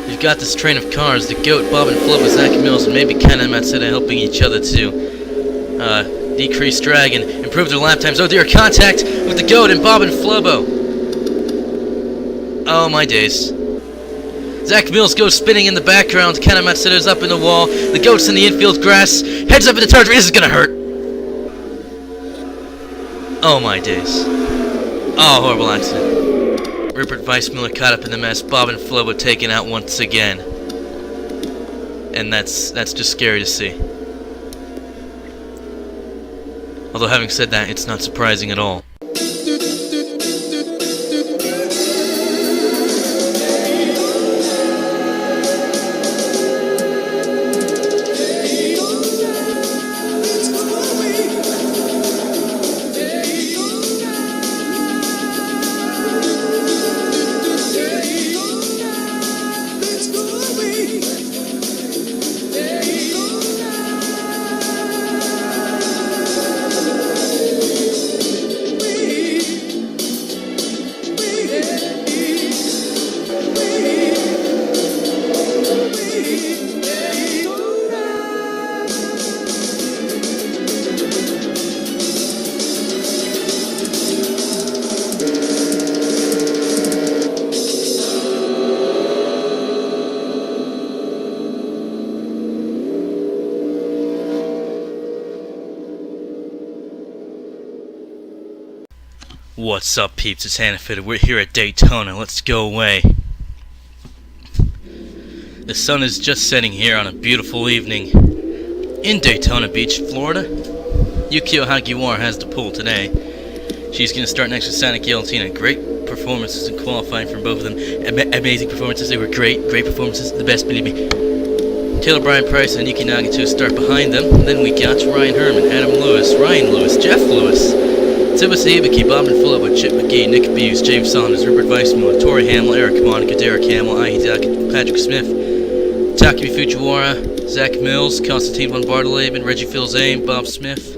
We've got this train of cars, the Goat, Bob and Flubba, Zach Mills, and maybe Ken and Matsuda helping each other to decrease drag and improve their lap times. Oh dear, contact with the Goat and Bob and Flubbo. Oh my days. Zach Mills goes spinning in the background. Ken and Matsuda's up in the wall. The Goat's in the infield grass. Heads up in the turret. This is gonna hurt. Oh my days. Oh, horrible accident. Rupert Weissmuller caught up in the mess. Bob and Flubbo taken out once again. And that's just scary to see. Although having said that, it's not surprising at all. What's up, peeps? It's Hannafit. We're here at Daytona. Let's go away. The sun is just setting here on a beautiful evening in Daytona Beach, Florida. Yukio Hagiwara has the pole today. She's going to start next with Sonic Yeltina. Great performances in qualifying from both of them. Amazing performances. They were great performances. The best, believe me. Taylor Brian Price and Yuki Nagatu start behind them. And then we got Ryan Herman, Adam Lewis, Ryan Lewis, Jeff Lewis, Tsubasa Ibiki, Bob and Flubba, Chip McGee, Nick Buse, James Saunders, Rupert Weissmuller, Tori Hamill, Eric Monica, Derek Hamill, Aihidaka, Patrick Smith, Takumi Fujiwara, Zach Mills, Constantine von Bartoleben, Reggie Fils-Aime, Bob Smith.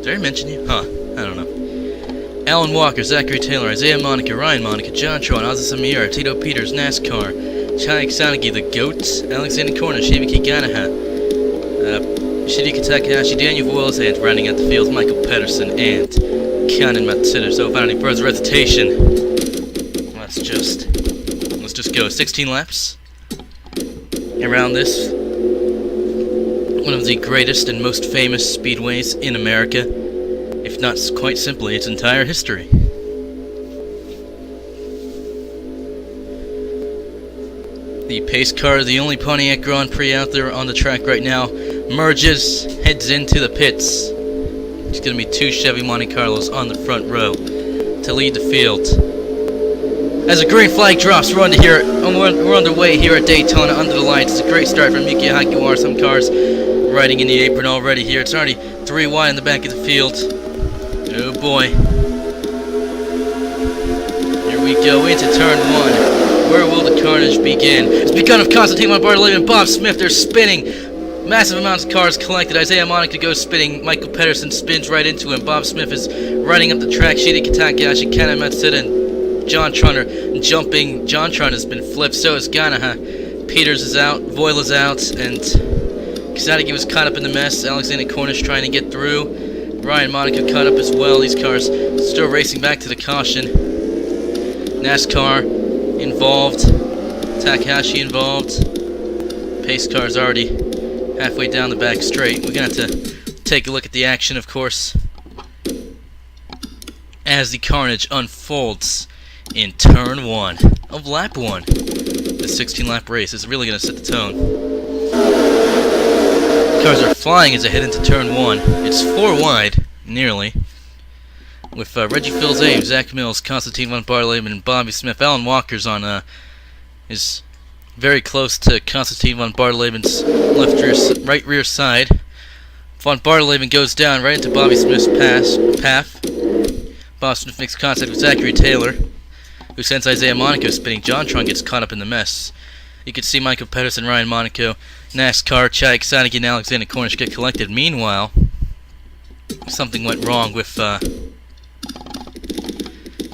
Did I mention you? Huh, I don't know. Alan Walker, Zachary Taylor, Isaiah Monica, Ryan Monica, John Tron, Ozzy Samira, Tito Peters, NASCAR, Chaik Sanagi, The Goats, Alexander Cornish, Hibiki Ganaha, Shirika Takahashi, Daniel Voiles, and rounding out the field, Michael Pedersen and Kanen Matsuda. So without any further hesitation, let's just go. 16 laps around this, one of the greatest and most famous speedways in America, if not quite simply its entire history. The pace car, the only Pontiac Grand Prix out there on the track right now, merges, heads into the pits. It's going to be two Chevy Monte Carlos on the front row to lead the field. As a green flag drops, we're underway here at Daytona under the lights. It's a great start from Yukio Hagiwara. Some cars riding in the apron already here. It's already 3 wide in the back of the field. Oh boy. Here we go into turn 1. Where will the carnage begin? It's begun of Constantine von Bartoleben and Bob Smith. They're spinning. Massive amounts of cars collected. Isaiah Monica goes spinning. Michael Pedersen spins right into him. Bob Smith is riding up the track. Shirika Takahashi, Kanen Matsuda, and John Tron are jumping. John Tron has been flipped. So is Ganaha. Peters is out. Voile is out. And Kazanagi was caught up in the mess. Alexander Cornish trying to get through. Ryan Monica caught up as well. These cars still racing back to the caution. NASCAR involved. Takahashi involved. Pace car's already halfway down the back straight. We're going to have to take a look at the action, of course, as the carnage unfolds in turn 1 of lap 1. The 16-lap race is really going to set the tone. Cars are flying as they head into turn 1. It's 4 wide, nearly, with Reggie Fils-Aime, Zach Mills, Constantine von Bartoleben, and Bobby Smith. Alan Walker's on is very close to Constantine von Bartoleben's right rear side. Von Bartoleben goes down right into Bobby Smith's path. Bob Smith makes contact with Zachary Taylor, who sends Isaiah Monaco spinning. John Tron gets caught up in the mess. You can see Michael Pedersen, Ryan Monaco, NASCAR, Chaik Sanagi, and Alexander Cornish get collected. Meanwhile, something went wrong with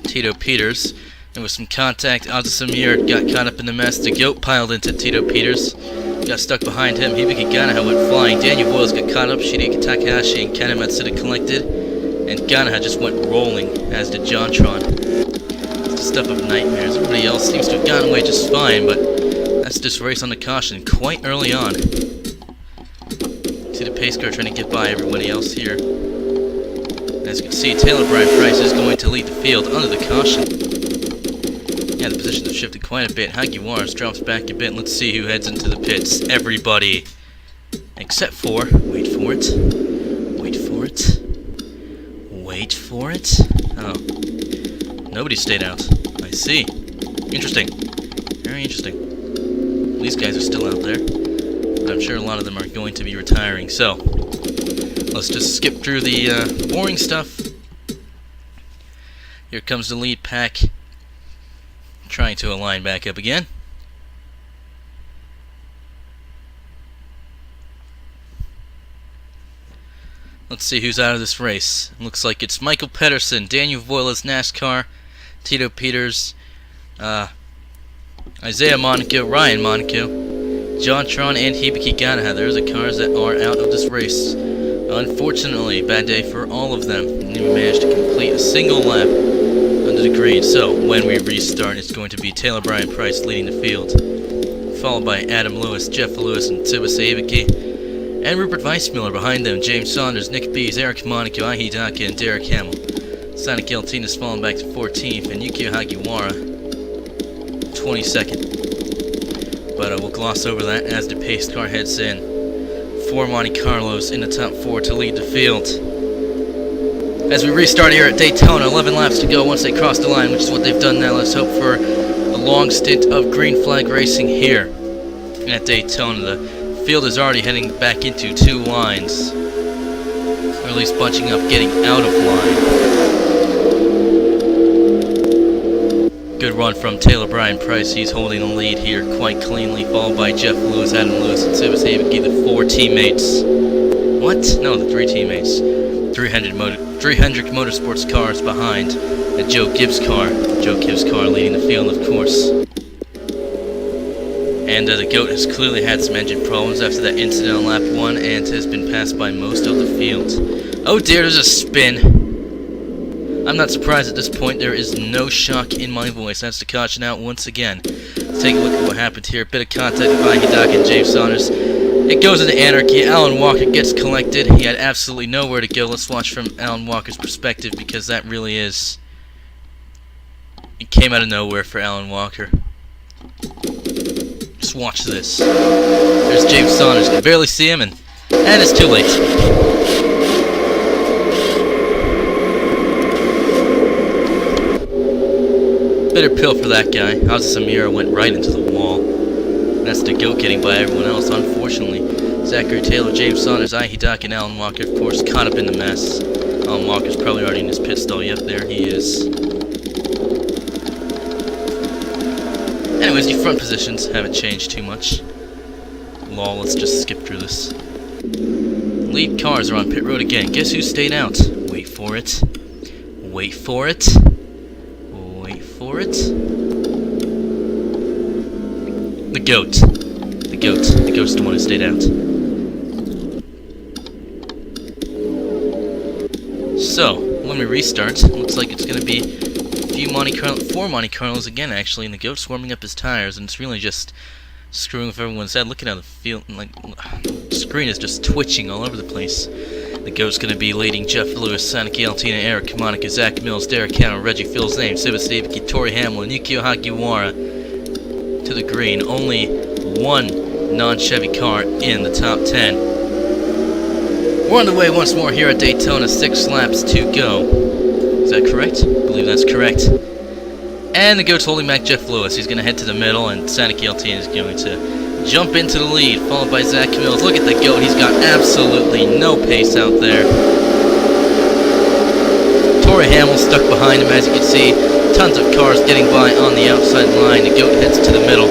Tito Peters. And with some contact, Samir got caught up in the mess. The goat piled into Tito Peters. Got stuck behind him. Hibiki Ganaha went flying. Daniel Boyles got caught up. Shiriki Takahashi and Ken Matsuda collected. And Ganaha just went rolling, as did Jontron. It's the stuff of nightmares. Everybody else seems to have gotten away just fine, but that's this race on the caution quite early on. See the pace car trying to get by everybody else here. As you can see, Taylor Brian Price is going to lead the field under the caution. Yeah, the positions have shifted quite a bit. Hagiwaras drops back a bit. Let's see who heads into the pits. Everybody. Except for... Wait for it. Wait for it. Wait for it. Oh. Nobody stayed out. I see. Interesting. Very interesting. These guys are still out there. But I'm sure a lot of them are going to be retiring. So, let's just skip through the boring stuff. Here comes the lead pack. Trying to align back up again. Let's see who's out of this race. Looks like it's Michael Pedersen, Daniel Voiles NASCAR, Tito Peters, Isaiah Monaco, Ryan Monaco, Jontron, and Hibiki Ganaha. There's the cars that are out of this race. Unfortunately, bad day for all of them. Didn't even manage to complete a single lap under the green. So when we restart, it's going to be Taylor Brian Price leading the field, followed by Adam Lewis, Jeff Lewis, and Tsubasa Hibiki, and Rupert Weissmuller behind them. James Saunders, Nick Bees, Eric Monaco, Ahi Daka, and Derek Hamill. Sonic Yeltina's fallen back to 14th, and Yukio Hagiwara 22nd. But we'll gloss over that as the pace car heads in. 4 Monte Carlos in the top 4 to lead the field. As we restart here at Daytona, 11 laps to go once they cross the line, which is what they've done now. Let's hope for a long stint of green flag racing here at Daytona. The field is already heading back into 2 lines, or at least bunching up, getting out of line. Good run from Taylor Brian Price. He's holding the lead here quite cleanly, followed by Jeff Lewis, Adam Lewis, and Tsubasa Hibiki, the 4 teammates. What? No, the 3 teammates. 300 Motorsports cars behind a Joe Gibbs car. Joe Gibbs car leading the field, of course. And the GOAT has clearly had some engine problems after that incident on lap 1 and has been passed by most of the field. Oh dear, there's a spin. I'm not surprised at this point. There is no shock in my voice. That's the caution out once again. Let's take a look at what happened here. Bit of contact with Hidaka and James Saunders. It goes into anarchy. Alan Walker gets collected. He had absolutely nowhere to go. Let's watch from Alan Walker's perspective, because that really is... It came out of nowhere for Alan Walker. Just watch this. There's James Saunders. Can barely see him, and it's too late. Bitter pill for that guy. Samira went right into the wall. That's the GOAT getting by everyone else, unfortunately. Zachary Taylor, James Saunders, Hidaka, and Alan Walker, of course, caught up in the mess. Alan Walker's probably already in his pit stall. Yep, there he is. Anyways, the front positions haven't changed too much. Lol, let's just skip through this. Lead cars are on pit road again. Guess who stayed out? Wait for it. Wait for it. Wait for it. The GOAT. The GOAT. The GOAT's the one who stayed out. So, when we restart, looks like it's going to be a 4 Monte Carlos again, actually, and the GOAT's warming up his tires, and it's really just screwing with everyone's head. Look at how the field, the screen is just twitching all over the place. The GOAT's going to be leading Jeff Lewis, Sonic Yeltina, Eric Monica, Zach Mills, Derek Hanna, Reggie Phil's name, Tsubasa Hibiki, Tori Hamill, and Yukio Hagiwara to the green. Only 1 non-Chevy car in the top 10. We're on the way once more here at Daytona, 6 laps to go. Is that correct? I believe that's correct. And the GOAT's holding back Jeff Lewis. He's going to head to the middle, and Sonic Yeltina is going to jump into the lead, followed by Zach Mills. Look at the GOAT. He's got absolutely no pace out there. Tori Hamill stuck behind him, as you can see. Tons of cars getting by on the outside line. The GOAT heads to the middle.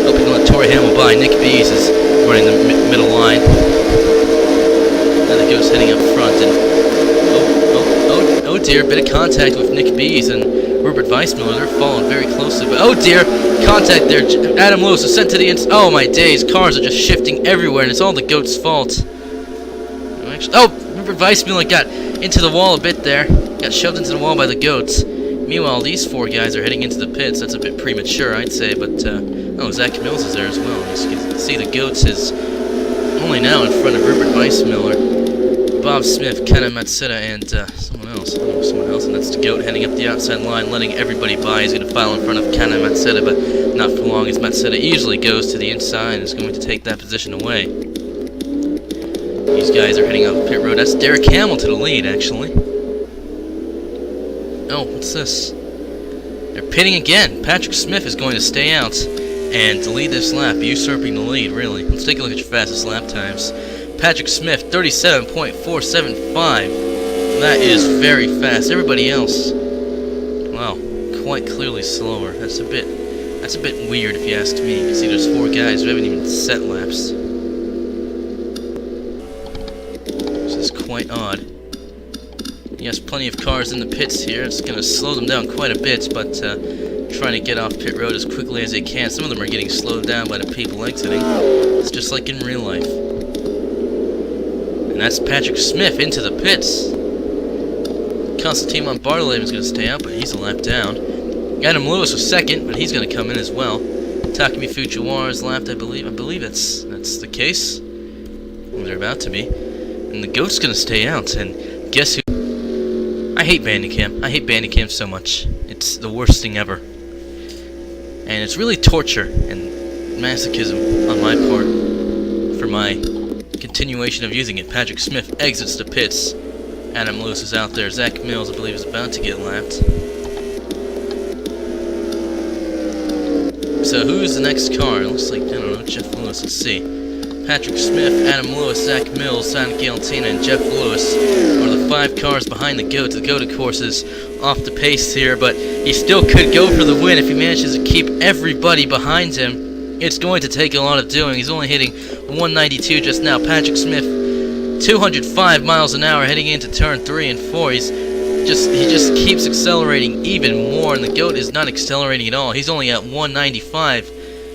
Hoping to let Tori Hamill by. Nick Bees is running the middle line. Now the GOAT's heading up front, and oh dear, bit of contact with Nick Bees, and Rupert Weissmiller, they're following very closely. But oh dear, contact there. Adam Lewis is sent to the oh my days, cars are just shifting everywhere, and it's all the goat's fault. Oh, Rupert Weissmiller got into the wall a bit there. Got shoved into the wall by the goats. Meanwhile, these four guys are heading into the pits. That's a bit premature, I'd say, but oh, Zach Mills is there as well. As you can see, the goats is only now in front of Rupert Weissmiller, Bob Smith, Kenna Matsuda, and someone else. I don't know someone else, and that's the goat heading up the outside line, letting everybody by. He's going to file in front of Kenna Matsuda, but not for long, as Matsuda easily goes to the inside and is going to take that position away. These guys are heading up pit road. That's Derek Hamill to the lead, actually. Oh, what's this? They're pitting again. Patrick Smith is going to stay out and to lead this lap, usurping the lead, really. Let's take a look at your fastest lap times. Patrick Smith, 37.475. That is very fast. Everybody else, wow, quite clearly slower. That's a bit weird if you ask me. You see, there's four guys who haven't even set laps. This is quite odd. Yes, plenty of cars in the pits here. It's going to slow them down quite a bit, but trying to get off pit road as quickly as they can. Some of them are getting slowed down by the people exiting. It's just like in real life. And that's Patrick Smith into the pits. Constantine Bartolome is going to stay out, but he's a lap down. Adam Lewis was second, but he's going to come in as well. Takumi Fujiwara is lapped, I believe. I believe that's the case. Well, they're about to be. And the goat's going to stay out, and guess who? I hate Bandicam. I hate Bandicam so much. It's the worst thing ever. And it's really torture and masochism on my part for my continuation of using it. Patrick Smith exits the pits. Adam Lewis is out there. Zach Mills, I believe, is about to get lapped. So who's the next car? It looks like, I don't know, Jeff Lewis. Let's see. Patrick Smith, Adam Lewis, Zach Mills, Sonic Galantina, and Jeff Lewis are the five cars behind the goat. The goat, of course, is off the pace here, but he still could go for the win if he manages to keep everybody behind him. It's going to take a lot of doing. He's only hitting 192 just now. Patrick Smith, 205 miles an hour heading into turn 3 and 4. He just keeps accelerating even more, and the goat is not accelerating at all. He's only at 195.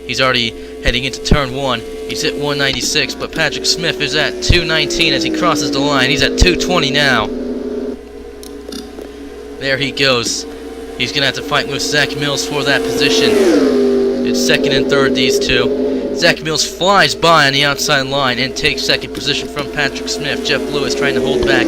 He's already heading into turn 1. He's at 196, but Patrick Smith is at 219 as he crosses the line. He's at 220 now. There he goes. He's going to have to fight with Zach Mills for that position. It's second and third, these two. Zach Mills flies by on the outside line and takes second position from Patrick Smith. Jeff Lewis trying to hold back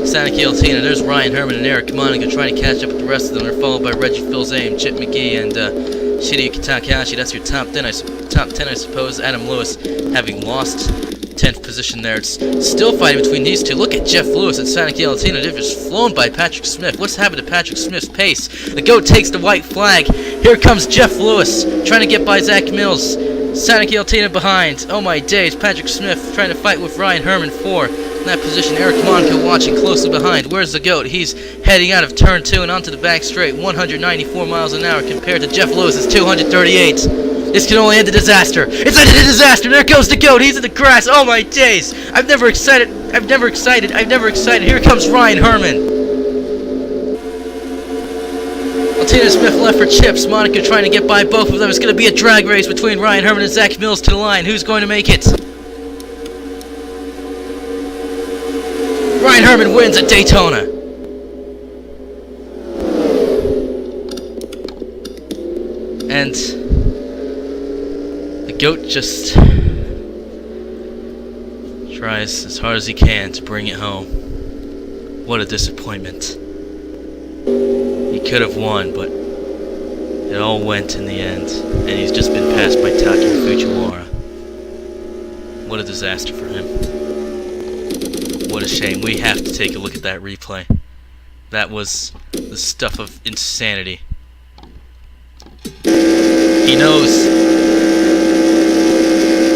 Sonic Galantina. There's Ryan Herman and Eric Monica trying to catch up with the rest of them. They're followed by Reggie Filzame, Chip McGee, and Shirayuki Takahashi. That's your top 10, I suppose. Adam Lewis having lost 10th position there. It's still fighting between these two. Look at Jeff Lewis and Sonic Galantina. They've just flown by Patrick Smith. What's happened to Patrick Smith's pace? The goat takes the white flag. Here comes Jeff Lewis trying to get by Zach Mills. Sonic Galantina behind. Oh my days. Patrick Smith trying to fight with Ryan Herman for that position. Eric Monaco watching closely behind. Where's the goat? He's heading out of turn 2 and onto the back straight. 194 miles an hour compared to Jeff Lewis's 238. This can only end in disaster. It's ended in disaster. There goes the goat. He's in the grass. Oh my days. I've never excited. Here comes Ryan Herman. Tina Smith left for Chips. Monica trying to get by both of them. It's going to be a drag race between Ryan Herman and Zach Mills to the line. Who's going to make it? Ryan Herman wins at Daytona. And the goat just tries as hard as he can to bring it home. What a disappointment. He could have won, but it all went in the end, and he's just been passed by Takumi Fujiwara. What a disaster for him. What a shame. We have to take a look at that replay. That was the stuff of insanity. He knows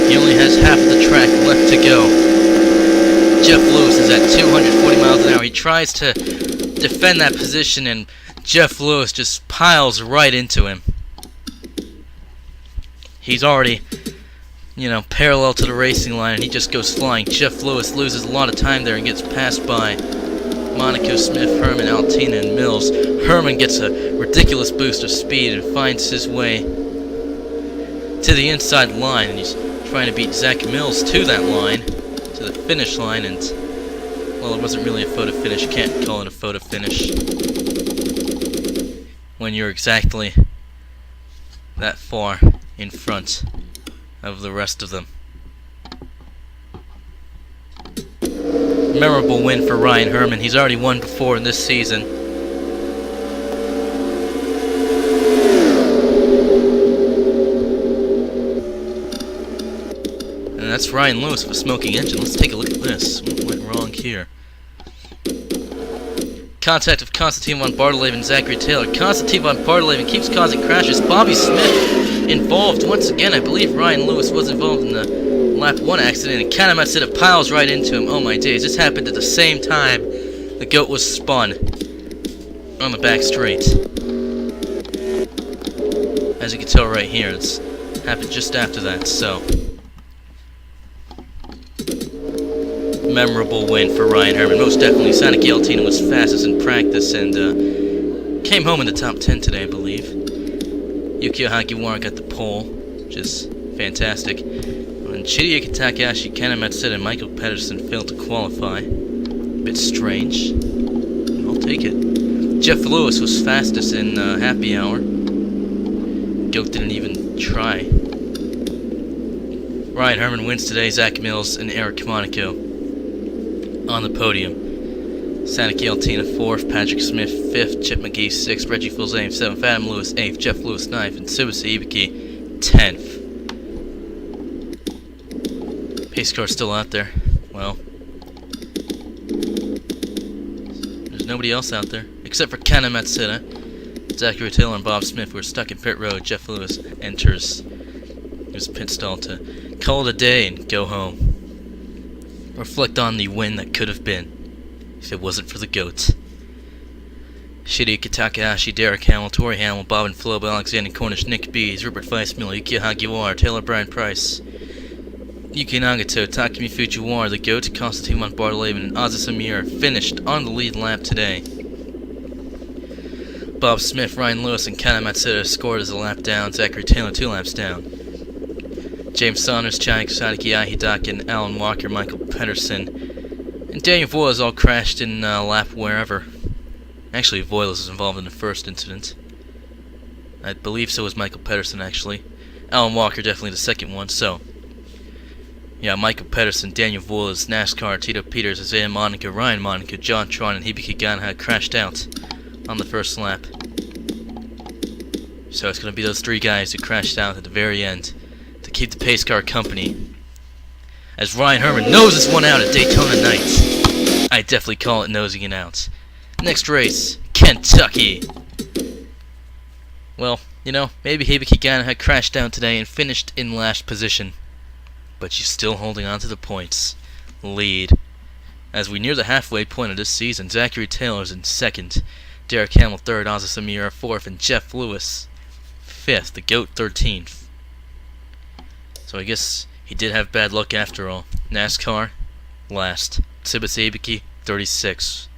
he only has half of the track left to go. Jeff Lewis is at 240 miles an hour. He tries to defend that position, and Jeff Lewis just piles right into him. He's already, parallel to the racing line, and he just goes flying. Jeff Lewis loses a lot of time there and gets passed by Monaco, Smith, Herman, Altina, and Mills. Herman gets a ridiculous boost of speed and finds his way to the inside line, and he's trying to beat Zach Mills to that line, to the finish line, and, well, it wasn't really a photo finish. You can't call it a photo finish when you're exactly that far in front of the rest of them. Memorable win for Ryan Herman. He's already won before in this season. And that's Ryan Lewis of a smoking engine. Let's take a look at this. What went wrong here? Contact of Konstantin von Bartolave and Zachary Taylor. Konstantin von Bartolave keeps causing crashes. Bobby Smith involved once again. I believe Ryan Lewis was involved in the lap 1 accident, and Kanematsuda piles right into him. Oh my days, this happened at the same time the goat was spun on the back straight. As you can tell right here, it's happened just after that, so memorable win for Ryan Herman. Most definitely, Sonic Yeltina was fastest in practice and came home in the top 10 today, I believe. Yukio Hagiwara got the pole, which is fantastic. And Chidiaki Takahashi, Kanematsuda, and Michael Pedersen failed to qualify. Bit strange. I'll take it. Jeff Lewis was fastest in happy hour. Goat didn't even try. Ryan Herman wins today. Zach Mills and Eric Monaco on the podium. Sonic Yeltina 4th, Patrick Smith 5th, Chip McGee 6th, Reggie Fils-Aime 7th, Adam Lewis 8th, Jeff Lewis 9th, and Tsubasa Ibiki 10th. Pace car's still out there. Well, there's nobody else out there except for Kanematsuda, Zachary Taylor, and Bob Smith, who are stuck in pit road. Jeff Lewis enters his pit stall to call it a day and go home. Reflect on the win that could have been if it wasn't for the goat. Shigeaki Takahashi, Derek Hamill, Tori Hamill, Bob and Flo, Alexander Cornish, Nick Bees, Rupert Weissmuller, Yukio Hagiwara, Taylor Brian Price, Yuki Nagato, Takumi Fujiwara, the GOAT, Konstantin von Bartolave, and Aza Samir finished on the lead lap today. Bob Smith, Ryan Lewis, and Kanematsuda scored as a lap down. Zachary Taylor 2 laps down. James Saunders, Chai Sadaki, Hidaki, and Alan Walker, Michael Pedersen, and Daniel Voiles all crashed in lap wherever. Actually, Voiles was involved in the first incident. I believe so was Michael Pedersen, actually. Alan Walker definitely the second one, so yeah, Michael Pedersen, Daniel Voiles, NASCAR, Tito Peters, Isaiah Monica, Ryan Monica, John Tron, and Hibiki Ganha crashed out on the first lap. So it's going to be those 3 guys who crashed out at the very end to keep the pace car company, as Ryan Herman noses one out at Daytona night. I definitely call it nosing it out. Next race, Kentucky. Well, you know, maybe Hibiki Ganha had crashed down today and finished in last position, but she's still holding on to the points lead. As we near the halfway point of this season, Zachary Taylor's in 2nd, Derek Hamill 3rd, Aza Samira 4th, and Jeff Lewis 5th, the GOAT 13th. So I guess he did have bad luck after all. NASCAR, last. Tsubasa Ibiki, 36.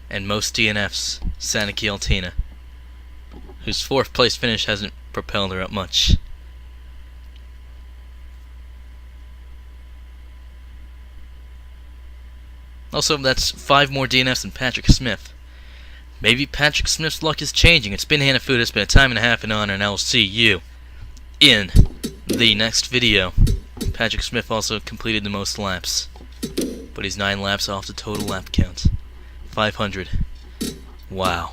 And most DNFs, Sonic Yeltina, whose 4th place finish hasn't propelled her up much. Also, that's 5 more DNFs than Patrick Smith. Maybe Patrick Smith's luck is changing. It's been Hanafuda, it's been a time and a half, an honor, and I will see you in the next video. Patrick Smith also completed the most laps, but he's 9 laps off the total lap count. 500. Wow.